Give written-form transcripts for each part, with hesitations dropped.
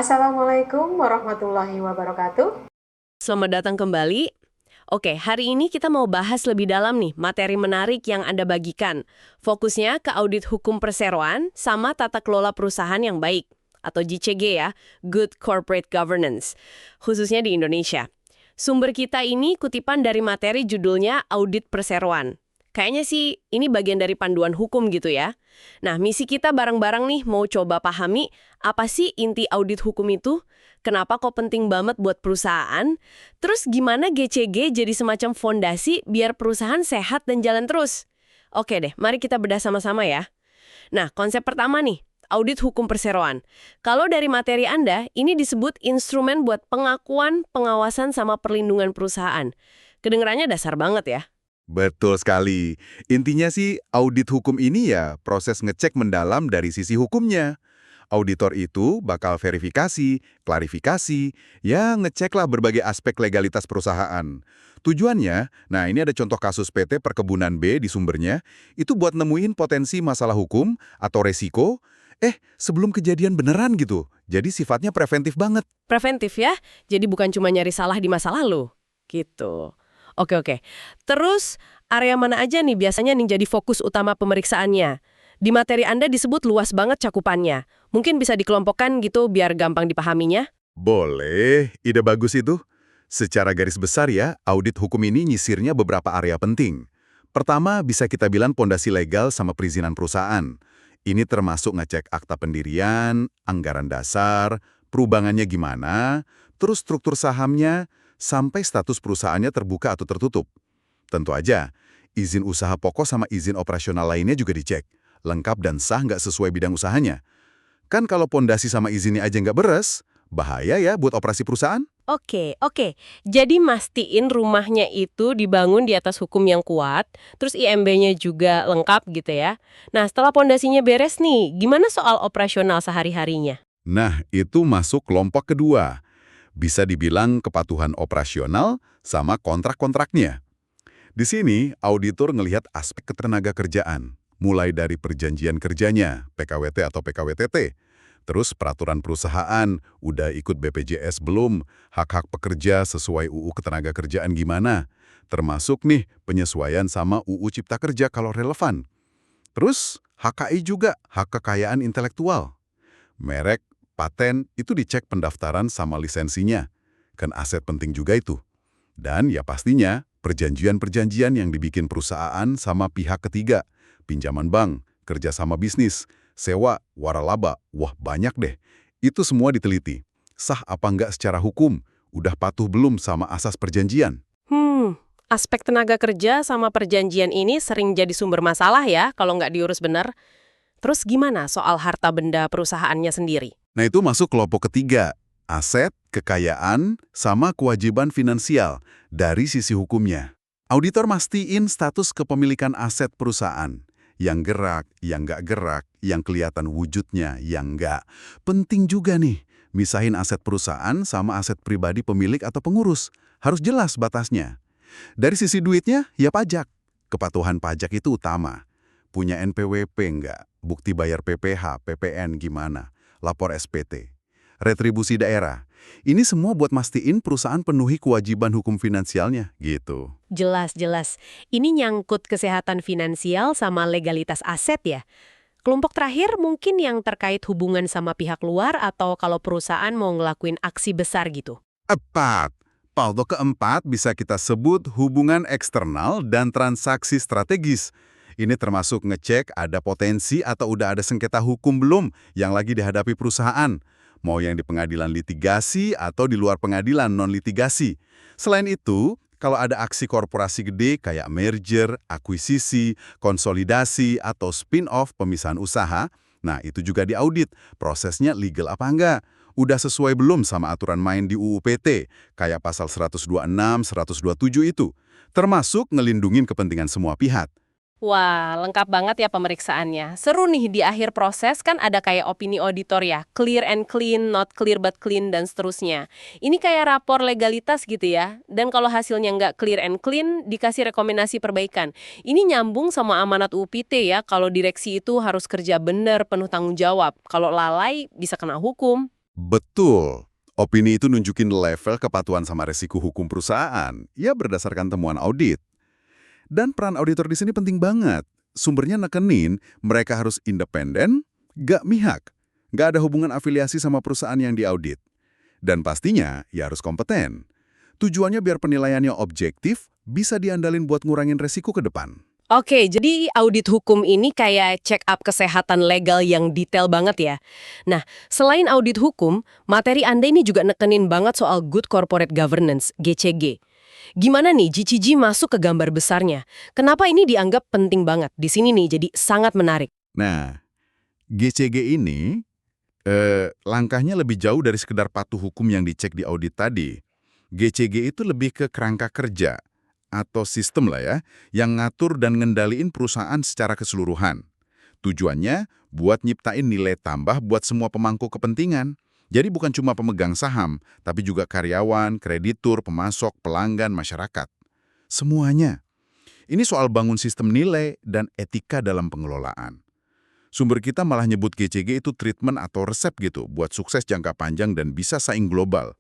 Assalamualaikum warahmatullahi wabarakatuh. Selamat datang kembali. Oke, hari ini kita mau bahas lebih dalam nih materi menarik yang Anda bagikan. Fokusnya ke audit hukum perseroan sama tata kelola perusahaan yang baik, atau GCG ya, Good Corporate Governance, khususnya di Indonesia. Sumber kita ini kutipan dari materi judulnya Audit Perseroan. Kayaknya sih ini bagian dari panduan hukum gitu ya. Nah, misi kita bareng-bareng nih mau coba pahami apa sih inti audit hukum itu? Kenapa kok penting banget buat perusahaan? Terus gimana GCG jadi semacam fondasi biar perusahaan sehat dan jalan terus? Oke deh, mari kita bedah sama-sama ya. Nah, konsep pertama nih, audit hukum perseroan. Kalau dari materi Anda, ini disebut instrumen buat pengakuan, pengawasan, sama perlindungan perusahaan. Kedengerannya dasar banget ya. Betul sekali. Intinya sih, audit hukum ini ya proses ngecek mendalam dari sisi hukumnya. Auditor itu bakal verifikasi, klarifikasi, ya ngeceklah berbagai aspek legalitas perusahaan. Tujuannya, nah ini ada contoh kasus PT Perkebunan B di sumbernya, itu buat nemuin potensi masalah hukum atau resiko, sebelum kejadian beneran gitu. Jadi sifatnya preventif banget. Preventif ya, jadi bukan cuma nyari salah di masa lalu. Gitu. Oke. Terus, area mana aja nih biasanya nih jadi fokus utama pemeriksaannya? Di materi Anda disebut luas banget cakupannya. Mungkin bisa dikelompokkan gitu biar gampang dipahaminya? Boleh, ide bagus itu. Secara garis besar ya, audit hukum ini nyisirnya beberapa area penting. Pertama, bisa kita bilang pondasi legal sama perizinan perusahaan. Ini termasuk ngecek akta pendirian, anggaran dasar, perubangannya gimana, terus struktur sahamnya, sampai status perusahaannya terbuka atau tertutup. Tentu aja, izin usaha pokok sama izin operasional lainnya juga dicek. Lengkap dan sah nggak sesuai bidang usahanya. Kan kalau pondasi sama izinnya aja nggak beres, bahaya ya buat operasi perusahaan. Oke. Jadi mastiin rumahnya itu dibangun di atas hukum yang kuat, terus IMB-nya juga lengkap gitu ya. Nah, setelah pondasinya beres nih, gimana soal operasional sehari-harinya? Nah, itu masuk kelompok kedua. Bisa dibilang kepatuhan operasional sama kontrak-kontraknya. Di sini, auditor ngelihat aspek ketenaga kerjaan, mulai dari perjanjian kerjanya, PKWT atau PKWTT, terus peraturan perusahaan, udah ikut BPJS belum, hak-hak pekerja sesuai UU Ketenaga Kerjaan gimana, termasuk nih penyesuaian sama UU Cipta Kerja kalau relevan. Terus, HKI juga, hak kekayaan intelektual. Merek, paten, itu dicek pendaftaran sama lisensinya. Kan aset penting juga itu. Dan ya pastinya, perjanjian-perjanjian yang dibikin perusahaan sama pihak ketiga, pinjaman bank, kerjasama bisnis, sewa, waralaba, wah banyak deh. Itu semua diteliti. Sah apa enggak secara hukum? Udah patuh belum sama asas perjanjian? Aspek tenaga kerja sama perjanjian ini sering jadi sumber masalah ya kalau nggak diurus benar. Terus gimana soal harta benda perusahaannya sendiri? Nah itu masuk kelompok ketiga, aset, kekayaan, sama kewajiban finansial dari sisi hukumnya. Auditor mastiin status kepemilikan aset perusahaan. Yang gerak, yang nggak gerak, yang kelihatan wujudnya, yang nggak. Penting juga nih, misahin aset perusahaan sama aset pribadi pemilik atau pengurus. Harus jelas batasnya. Dari sisi duitnya, ya pajak. Kepatuhan pajak itu utama. Punya NPWP nggak? Bukti bayar PPh, PPN gimana? Lapor SPT, retribusi daerah. Ini semua buat mastiin perusahaan penuhi kewajiban hukum finansialnya, gitu. Jelas. Ini nyangkut kesehatan finansial sama legalitas aset ya. Kelompok terakhir mungkin yang terkait hubungan sama pihak luar atau kalau perusahaan mau ngelakuin aksi besar gitu. Tepat. Paldo keempat bisa kita sebut hubungan eksternal dan transaksi strategis. Ini termasuk ngecek ada potensi atau udah ada sengketa hukum belum yang lagi dihadapi perusahaan. Mau yang di pengadilan litigasi atau di luar pengadilan non-litigasi. Selain itu, kalau ada aksi korporasi gede kayak merger, akuisisi, konsolidasi, atau spin-off pemisahan usaha, nah itu juga diaudit. Prosesnya legal apa enggak? Udah sesuai belum sama aturan main di UU PT, kayak pasal 126, 127 itu. Termasuk ngelindungin kepentingan semua pihak. Wah, lengkap banget ya pemeriksaannya. Seru nih di akhir proses kan ada kayak opini auditor ya, clear and clean, not clear but clean, dan seterusnya. Ini kayak rapor legalitas gitu ya. Dan kalau hasilnya nggak clear and clean, dikasih rekomendasi perbaikan. Ini nyambung sama amanat UU PT ya, kalau direksi itu harus kerja benar, penuh tanggung jawab. Kalau lalai, bisa kena hukum. Betul. Opini itu nunjukin level kepatuhan sama resiko hukum perusahaan. Ya berdasarkan temuan audit. Dan peran auditor di sini penting banget. Sumbernya nekenin mereka harus independen, gak mihak, gak ada hubungan afiliasi sama perusahaan yang diaudit. Dan pastinya ya harus kompeten. Tujuannya biar penilaiannya objektif, bisa diandalin buat ngurangin resiko ke depan. Oke, jadi audit hukum ini kayak check up kesehatan legal yang detail banget ya. Nah, selain audit hukum, materi Anda ini juga nekenin banget soal good corporate governance, GCG. Gimana nih GCG masuk ke gambar besarnya? Kenapa ini dianggap penting banget? Di sini nih, jadi sangat menarik. Nah, GCG ini langkahnya lebih jauh dari sekedar patuh hukum yang dicek di audit tadi. GCG itu lebih ke kerangka kerja atau sistem lah ya, yang ngatur dan ngendaliin perusahaan secara keseluruhan. Tujuannya buat nyiptain nilai tambah buat semua pemangku kepentingan. Jadi bukan cuma pemegang saham, tapi juga karyawan, kreditur, pemasok, pelanggan, masyarakat. Semuanya. Ini soal bangun sistem nilai dan etika dalam pengelolaan. Sumber kita malah nyebut GCG itu treatment atau resep gitu, buat sukses jangka panjang dan bisa saing global.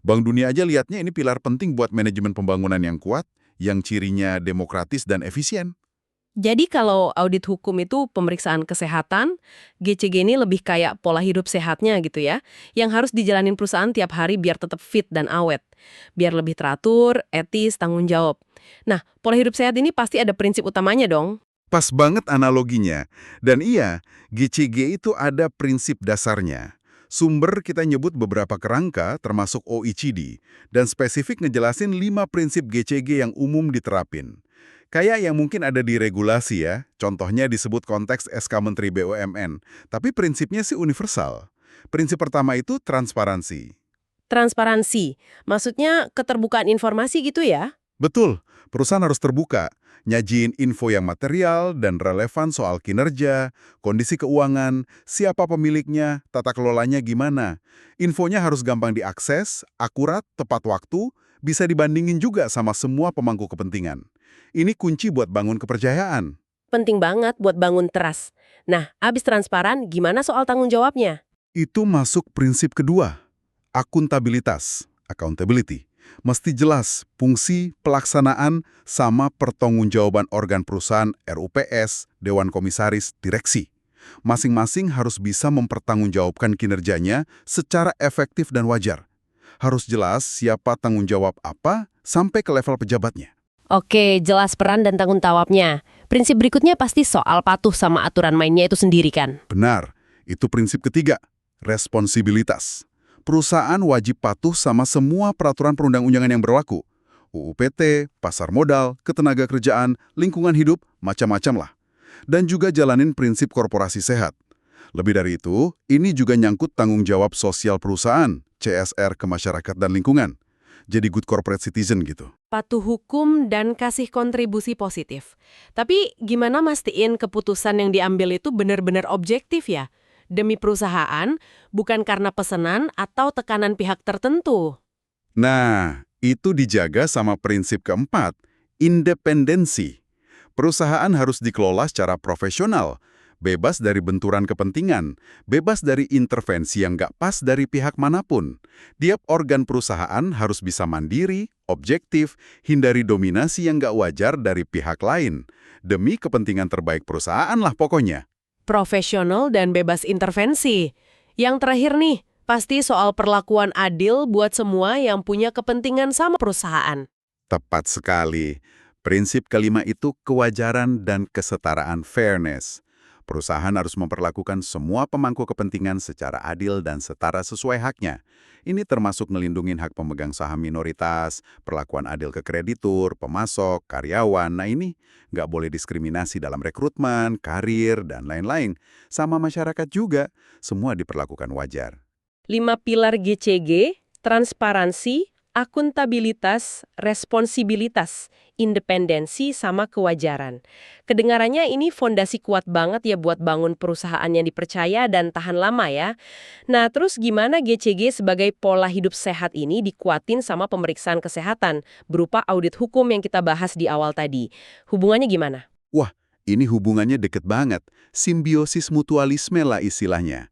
Bank Dunia aja lihatnya ini pilar penting buat manajemen pembangunan yang kuat, yang cirinya demokratis dan efisien. Jadi kalau audit hukum itu pemeriksaan kesehatan, GCG ini lebih kayak pola hidup sehatnya gitu ya, yang harus dijalanin perusahaan tiap hari biar tetap fit dan awet. Biar lebih teratur, etis, tanggung jawab. Nah, pola hidup sehat ini pasti ada prinsip utamanya dong. Pas banget analoginya. Dan iya, GCG itu ada prinsip dasarnya. Sumber kita nyebut beberapa kerangka, termasuk OECD, dan spesifik ngejelasin 5 prinsip GCG yang umum diterapin. Kayak yang mungkin ada di regulasi ya, contohnya disebut konteks SK Menteri BUMN, tapi prinsipnya sih universal. Prinsip pertama itu transparansi. Transparansi, maksudnya keterbukaan informasi gitu ya? Betul, perusahaan harus terbuka, nyajiin info yang material dan relevan soal kinerja, kondisi keuangan, siapa pemiliknya, tata kelolanya gimana. Infonya harus gampang diakses, akurat, tepat waktu, bisa dibandingin juga sama semua pemangku kepentingan. Ini kunci buat bangun kepercayaan. Penting banget buat bangun trust. Nah, abis transparan, gimana soal tanggung jawabnya? Itu masuk prinsip kedua, akuntabilitas, accountability. Mesti jelas fungsi, pelaksanaan, sama pertanggungjawaban organ perusahaan RUPS, Dewan Komisaris, Direksi. Masing-masing harus bisa mempertanggungjawabkan kinerjanya secara efektif dan wajar. Harus jelas siapa tanggung jawab apa sampai ke level pejabatnya. Oke, jelas peran dan tanggung jawabnya. Prinsip berikutnya pasti soal patuh sama aturan mainnya itu sendiri kan? Benar, itu prinsip ketiga, responsibilitas. Perusahaan wajib patuh sama semua peraturan perundang-undangan yang berlaku. UU PT, pasar modal, ketenaga kerjaan, lingkungan hidup, macam-macam lah. Dan juga jalanin prinsip korporasi sehat. Lebih dari itu, ini juga nyangkut tanggung jawab sosial perusahaan, CSR ke masyarakat dan lingkungan. Jadi good corporate citizen gitu. Patuh hukum dan kasih kontribusi positif. Tapi gimana mastiin keputusan yang diambil itu benar-benar objektif ya? Demi perusahaan, bukan karena pesanan atau tekanan pihak tertentu. Nah, itu dijaga sama prinsip keempat, independensi. Perusahaan harus dikelola secara profesional, bebas dari benturan kepentingan, bebas dari intervensi yang nggak pas dari pihak manapun. Tiap organ perusahaan harus bisa mandiri, objektif, hindari dominasi yang nggak wajar dari pihak lain. Demi kepentingan terbaik perusahaan lah pokoknya. Profesional dan bebas intervensi. Yang terakhir nih, pasti soal perlakuan adil buat semua yang punya kepentingan sama perusahaan. Tepat sekali. Prinsip kelima itu kewajaran dan kesetaraan fairness. Perusahaan harus memperlakukan semua pemangku kepentingan secara adil dan setara sesuai haknya. Ini termasuk ngelindungin hak pemegang saham minoritas, perlakuan adil ke kreditur, pemasok, karyawan. Nah ini nggak boleh diskriminasi dalam rekrutmen, karir, dan lain-lain. Sama masyarakat juga, semua diperlakukan wajar. 5 pilar GCG, transparansi, akuntabilitas, responsibilitas, independensi, sama kewajaran. Kedengarannya ini fondasi kuat banget ya buat bangun perusahaan yang dipercaya dan tahan lama ya. Nah, terus gimana GCG sebagai pola hidup sehat ini dikuatin sama pemeriksaan kesehatan berupa audit hukum yang kita bahas di awal tadi? Hubungannya gimana? Wah, ini hubungannya deket banget. Simbiosis mutualisme lah istilahnya.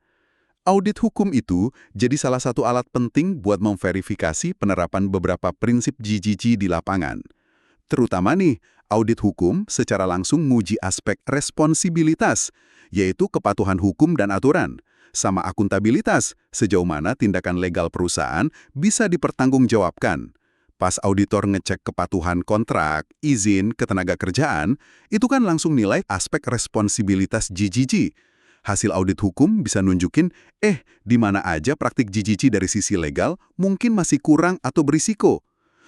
Audit hukum itu jadi salah satu alat penting buat memverifikasi penerapan beberapa prinsip GGG di lapangan. Terutama nih, audit hukum secara langsung nguji aspek responsibilitas, yaitu kepatuhan hukum dan aturan, sama akuntabilitas, sejauh mana tindakan legal perusahaan bisa dipertanggungjawabkan. Pas auditor ngecek kepatuhan kontrak, izin, ketenagakerjaan, itu kan langsung nilai aspek responsibilitas GGG. Hasil audit hukum bisa nunjukin, di mana aja praktik GGG dari sisi legal mungkin masih kurang atau berisiko.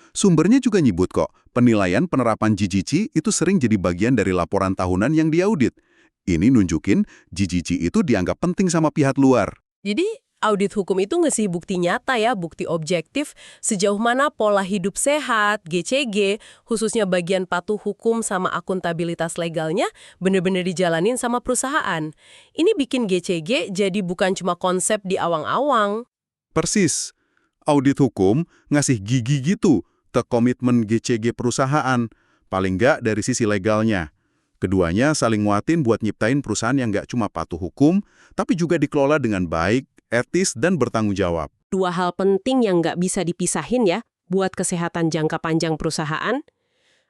Sumbernya juga nyebut kok, penilaian penerapan GGG itu sering jadi bagian dari laporan tahunan yang diaudit. Ini nunjukin GGG itu dianggap penting sama pihak luar. Jadi, audit hukum itu ngasih bukti nyata ya, bukti objektif sejauh mana pola hidup sehat, GCG, khususnya bagian patuh hukum sama akuntabilitas legalnya, benar-benar dijalanin sama perusahaan. Ini bikin GCG jadi bukan cuma konsep di awang-awang. Persis. Audit hukum ngasih gigi gitu ke komitmen GCG perusahaan, paling nggak dari sisi legalnya. Keduanya saling nguatin buat nyiptain perusahaan yang nggak cuma patuh hukum, tapi juga dikelola dengan baik, etis, dan bertanggung jawab. Dua hal penting yang nggak bisa dipisahin ya, buat kesehatan jangka panjang perusahaan.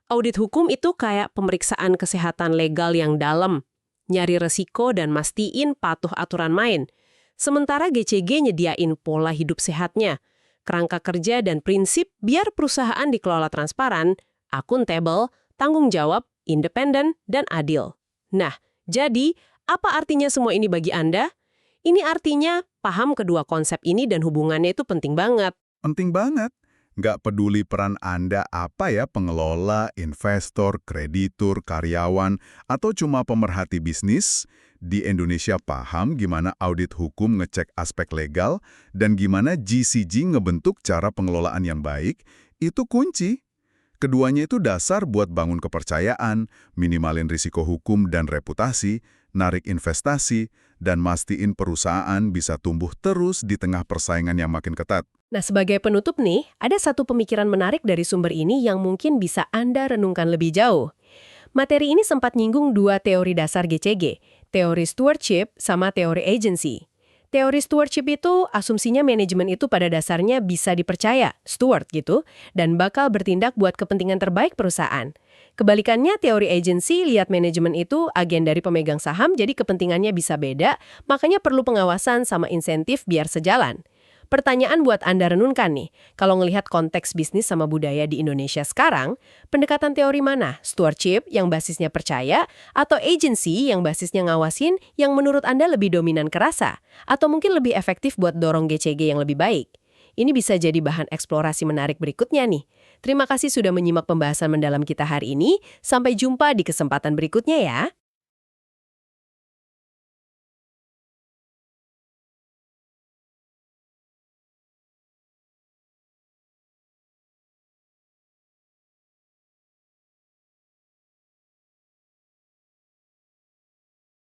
Audit hukum itu kayak pemeriksaan kesehatan legal yang dalam, nyari resiko dan mastiin patuh aturan main. Sementara GCG nyediain pola hidup sehatnya, kerangka kerja dan prinsip biar perusahaan dikelola transparan, akuntabel, tanggung jawab, independen, dan adil. Nah, jadi apa artinya semua ini bagi Anda? Ini artinya paham kedua konsep ini dan hubungannya itu penting banget. Penting banget. Nggak peduli peran Anda apa ya, pengelola, investor, kreditur, karyawan, atau cuma pemerhati bisnis, di Indonesia paham gimana audit hukum ngecek aspek legal dan gimana GCG ngebentuk cara pengelolaan yang baik, itu kunci. Keduanya itu dasar buat bangun kepercayaan, minimalin risiko hukum dan reputasi, narik investasi, dan mastiin perusahaan bisa tumbuh terus di tengah persaingan yang makin ketat. Nah, sebagai penutup nih, ada satu pemikiran menarik dari sumber ini yang mungkin bisa Anda renungkan lebih jauh. Materi ini sempat nyinggung dua teori dasar GCG, teori stewardship sama teori agency. Teori stewardship itu asumsinya manajemen itu pada dasarnya bisa dipercaya, steward gitu, dan bakal bertindak buat kepentingan terbaik perusahaan. Kebalikannya teori agency lihat manajemen itu agen dari pemegang saham jadi kepentingannya bisa beda, makanya perlu pengawasan sama insentif biar sejalan. Pertanyaan buat Anda renungkan nih, kalau ngelihat konteks bisnis sama budaya di Indonesia sekarang, pendekatan teori mana? Stewardship yang basisnya percaya, atau agency yang basisnya ngawasin yang menurut Anda lebih dominan kerasa? Atau mungkin lebih efektif buat dorong GCG yang lebih baik? Ini bisa jadi bahan eksplorasi menarik berikutnya nih. Terima kasih sudah menyimak pembahasan mendalam kita hari ini. Sampai jumpa di kesempatan berikutnya ya.